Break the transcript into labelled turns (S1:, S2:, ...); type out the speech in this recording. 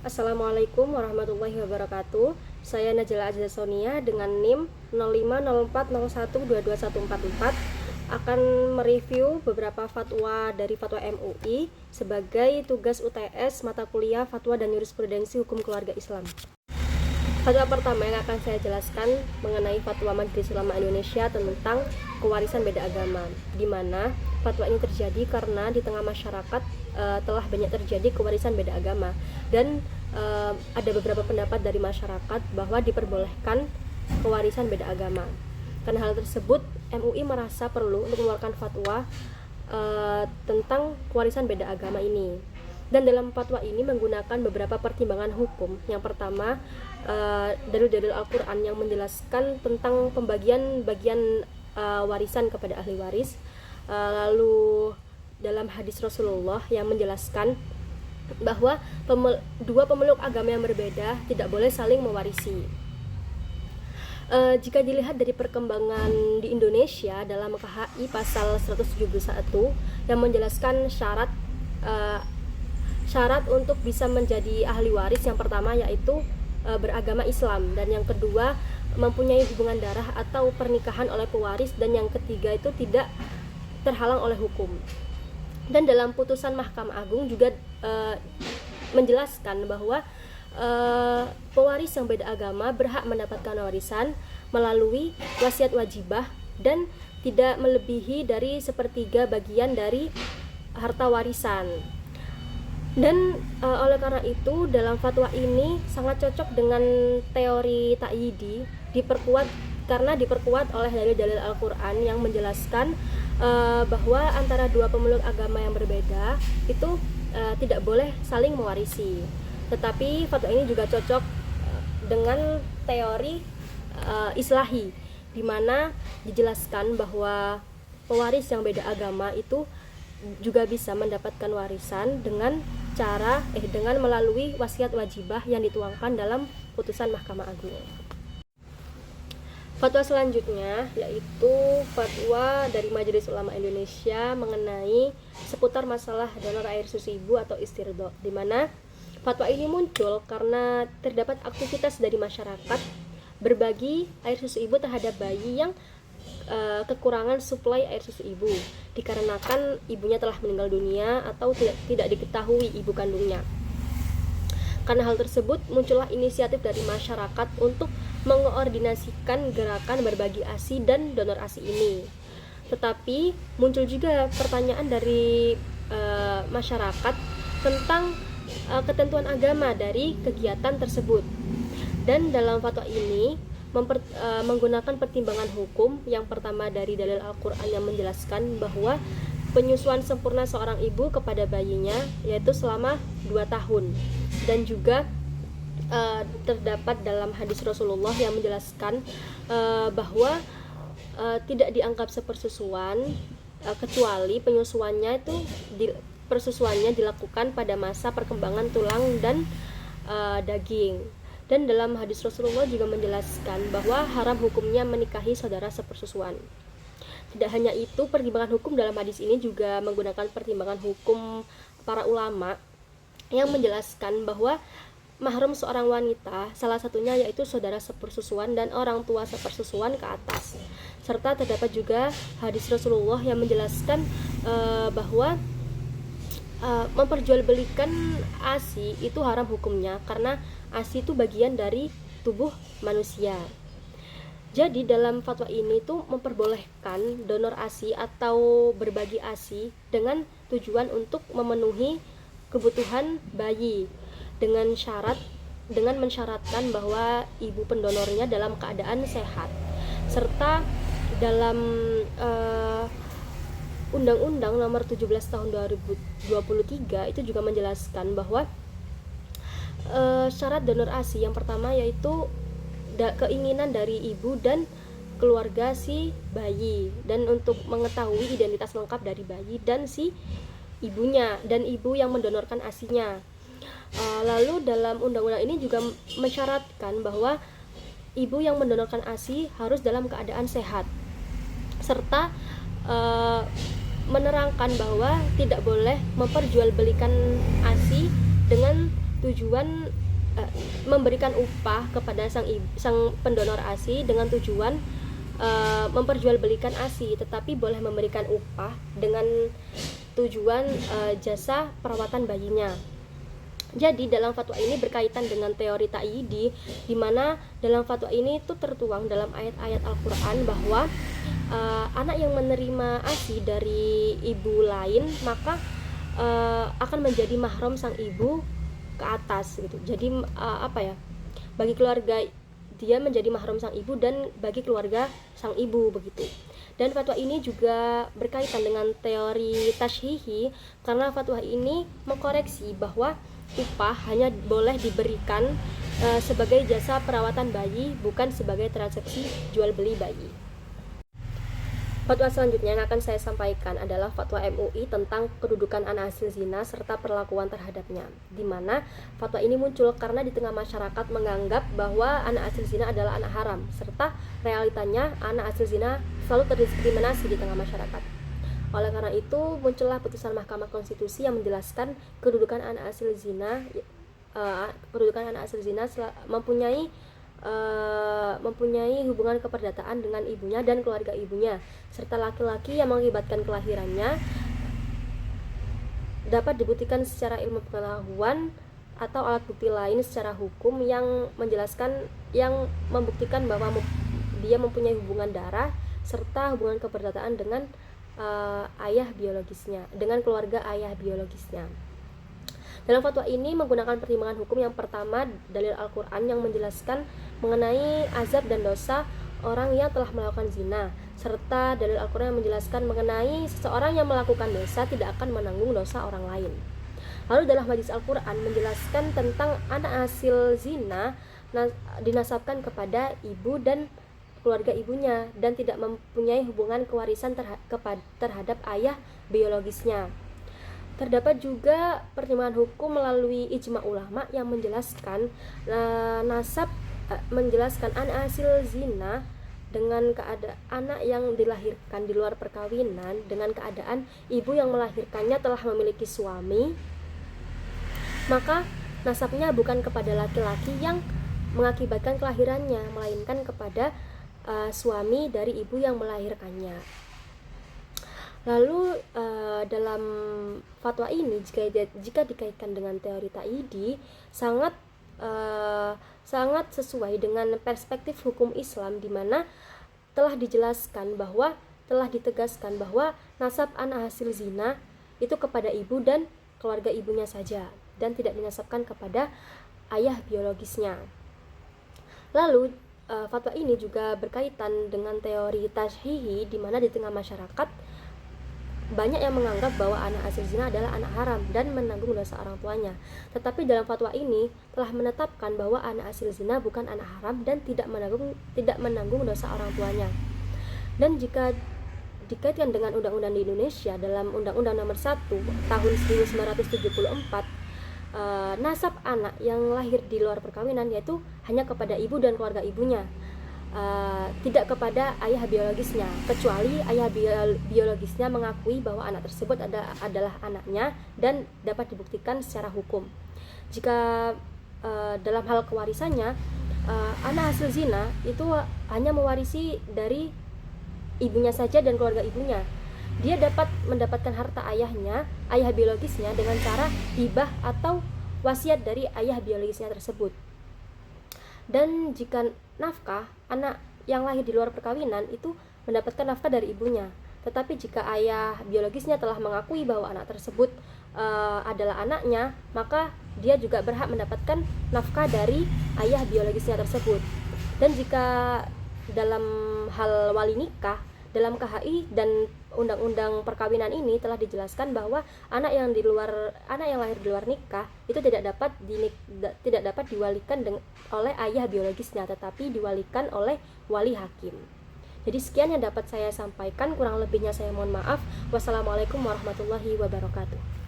S1: Assalamualaikum warahmatullahi wabarakatuh. Saya Najla Azza Sonia dengan NIM 0504012214 akan mereview beberapa fatwa dari fatwa MUI sebagai tugas UTS mata kuliah Fatwa dan Jurisprudensi Hukum Keluarga Islam. Fatwa pertama yang akan saya jelaskan mengenai Fatwa Majelis Ulama Indonesia tentang kewarisan beda agama, di mana fatwa ini terjadi karena di tengah masyarakat telah banyak terjadi kewarisan beda agama, dan ada beberapa pendapat dari masyarakat bahwa diperbolehkan kewarisan beda agama. Karena hal tersebut, MUI merasa perlu untuk mengeluarkan fatwa tentang kewarisan beda agama ini. Dan dalam fatwa ini menggunakan beberapa pertimbangan hukum. Yang pertama, dalil-dalil Al-Quran yang menjelaskan tentang pembagian warisan kepada ahli waris. Lalu dalam hadis Rasulullah yang menjelaskan bahwa dua pemeluk agama yang berbeda tidak boleh saling mewarisi. Jika dilihat dari perkembangan di Indonesia dalam KHI pasal 171 yang menjelaskan syarat untuk bisa menjadi ahli waris, yang pertama yaitu beragama Islam, dan yang kedua mempunyai hubungan darah atau pernikahan oleh pewaris, dan yang ketiga itu tidak terhalang oleh hukum. Dan dalam putusan Mahkamah Agung juga menjelaskan bahwa pewaris yang beda agama berhak mendapatkan warisan melalui wasiat wajibah dan tidak melebihi dari sepertiga bagian dari harta warisan. Dan oleh karena itu dalam fatwa ini sangat cocok dengan teori ta'yidi, diperkuat oleh dalil-dalil Al-Quran yang menjelaskan bahwa antara dua pemeluk agama yang berbeda itu tidak boleh saling mewarisi. Tetapi fatwa ini juga cocok dengan teori islahi, di mana dijelaskan bahwa pewaris yang beda agama itu juga bisa mendapatkan warisan dengan melalui wasiat wajibah yang dituangkan dalam putusan Mahkamah Agung. Fatwa selanjutnya yaitu fatwa dari Majelis Ulama Indonesia mengenai seputar masalah donor air susu ibu atau istirdo, di mana fatwa ini muncul karena terdapat aktivitas dari masyarakat berbagi air susu ibu terhadap bayi yang kekurangan suplai air susu ibu dikarenakan ibunya telah meninggal dunia atau tidak diketahui ibu kandungnya. Karena hal tersebut, muncullah inisiatif dari masyarakat untuk mengoordinasikan gerakan berbagi ASI dan donor ASI ini. Tetapi muncul juga pertanyaan dari masyarakat tentang ketentuan agama dari kegiatan tersebut. Dan dalam fatwa ini menggunakan pertimbangan hukum. Yang pertama dari dalil Al-Quran yang menjelaskan bahwa penyusuan sempurna seorang ibu kepada bayinya yaitu selama 2 tahun, dan juga terdapat dalam hadis Rasulullah yang menjelaskan bahwa tidak dianggap sepersusuan kecuali persusuannya dilakukan pada masa perkembangan tulang dan daging. Dan dalam hadis Rasulullah juga menjelaskan bahwa haram hukumnya menikahi saudara sepersusuan. Tidak hanya itu, pertimbangan hukum dalam hadis ini juga menggunakan pertimbangan hukum para ulama yang menjelaskan bahwa mahram seorang wanita salah satunya yaitu saudara sepersusuan dan orang tua sepersusuan ke atas. Serta terdapat juga hadis Rasulullah yang menjelaskan bahwa memperjualbelikan ASI itu haram hukumnya karena ASI itu bagian dari tubuh manusia. Jadi dalam fatwa ini tuh memperbolehkan donor ASI atau berbagi ASI dengan tujuan untuk memenuhi kebutuhan bayi dengan mensyaratkan bahwa ibu pendonornya dalam keadaan sehat. Serta dalam Undang-Undang Nomor 17 Tahun 2023 itu juga menjelaskan bahwa syarat donor ASI yang pertama yaitu keinginan dari ibu dan keluarga si bayi, dan untuk mengetahui identitas lengkap dari bayi dan si ibunya dan ibu yang mendonorkan ASI-nya. Lalu dalam undang-undang ini juga mensyaratkan bahwa ibu yang mendonorkan ASI harus dalam keadaan sehat, serta menerangkan bahwa tidak boleh memperjualbelikan ASI dengan tujuan memberikan upah kepada sang pendonor ASI dengan tujuan memperjualbelikan ASI, tetapi boleh memberikan upah dengan tujuan jasa perawatan bayinya. Jadi dalam fatwa ini berkaitan dengan teori ta'yidi, di mana dalam fatwa ini itu tertuang dalam ayat-ayat Al-Qur'an bahwa anak yang menerima ASI dari ibu lain maka akan menjadi mahram sang ibu ke atas gitu. Jadi bagi keluarga dia menjadi mahram sang ibu dan bagi keluarga sang ibu begitu. Dan fatwa ini juga berkaitan dengan teori tashhihi karena fatwa ini mengkoreksi bahwa upah hanya boleh diberikan sebagai jasa perawatan bayi, bukan sebagai transaksi jual beli bayi. Fatwa selanjutnya yang akan saya sampaikan adalah fatwa MUI tentang kedudukan anak hasil zina serta perlakuan terhadapnya, di mana fatwa ini muncul karena di tengah masyarakat menganggap bahwa anak hasil zina adalah anak haram, serta realitanya anak hasil zina selalu terdiskriminasi di tengah masyarakat. Oleh karena itu muncullah putusan Mahkamah Konstitusi yang menjelaskan kedudukan anak hasil zina mempunyai hubungan keperdataan dengan ibunya dan keluarga ibunya, serta laki-laki yang mengakibatkan kelahirannya dapat dibuktikan secara ilmu pengetahuan atau alat bukti lain secara hukum yang membuktikan bahwa dia mempunyai hubungan darah serta hubungan keperdataan dengan ayah biologisnya, dengan keluarga ayah biologisnya. Dalam fatwa ini menggunakan pertimbangan hukum yang pertama dalil Al-Qur'an yang menjelaskan mengenai azab dan dosa orang yang telah melakukan zina, serta dalil Al-Qur'an yang menjelaskan mengenai seseorang yang melakukan dosa tidak akan menanggung dosa orang lain. Lalu dalam hadis Al-Qur'an menjelaskan tentang anak hasil zina dinasabkan kepada ibu dan keluarga ibunya dan tidak mempunyai hubungan kewarisan terhadap ayah biologisnya. Terdapat juga pertimbangan hukum melalui ijma ulama yang menjelaskan menjelaskan anak hasil zina dengan keadaan anak yang dilahirkan di luar perkawinan dengan keadaan ibu yang melahirkannya telah memiliki suami, maka nasabnya bukan kepada laki-laki yang mengakibatkan kelahirannya, melainkan kepada suami dari ibu yang melahirkannya. Lalu dalam fatwa ini jika dikaitkan dengan teori ta'yidi sangat sesuai dengan perspektif hukum Islam, di mana telah ditegaskan bahwa nasab anak hasil zina itu kepada ibu dan keluarga ibunya saja dan tidak dinasabkan kepada ayah biologisnya. Lalu fatwa ini juga berkaitan dengan teori tashhihi, di mana di tengah masyarakat banyak yang menganggap bahwa anak hasil zina adalah anak haram dan menanggung dosa orang tuanya. Tetapi dalam fatwa ini telah menetapkan bahwa anak hasil zina bukan anak haram dan tidak menanggung dosa orang tuanya. Dan jika dikaitkan dengan undang-undang di Indonesia, dalam Undang-Undang Nomor 1 Tahun 1974, nasab anak yang lahir di luar perkawinan yaitu hanya kepada ibu dan keluarga ibunya, tidak kepada ayah biologisnya, kecuali ayah biologisnya mengakui bahwa anak tersebut adalah anaknya dan dapat dibuktikan secara hukum. Jika dalam hal kewarisannya, anak hasil zina itu hanya mewarisi dari ibunya saja dan keluarga ibunya. Dia dapat mendapatkan harta ayah biologisnya dengan cara hibah atau wasiat dari ayah biologisnya tersebut. Dan jika nafkah, anak yang lahir di luar perkawinan itu mendapatkan nafkah dari ibunya. Tetapi jika ayah biologisnya telah mengakui bahwa anak tersebut adalah anaknya, maka dia juga berhak mendapatkan nafkah dari ayah biologisnya tersebut. Dan jika dalam hal wali nikah, dalam KHI dan undang-undang perkawinan ini telah dijelaskan bahwa anak yang lahir di luar nikah itu tidak dapat diwalikan oleh ayah biologisnya, tetapi diwalikan oleh wali hakim. Jadi sekian yang dapat saya sampaikan, kurang lebihnya saya mohon maaf. Wassalamualaikum warahmatullahi wabarakatuh.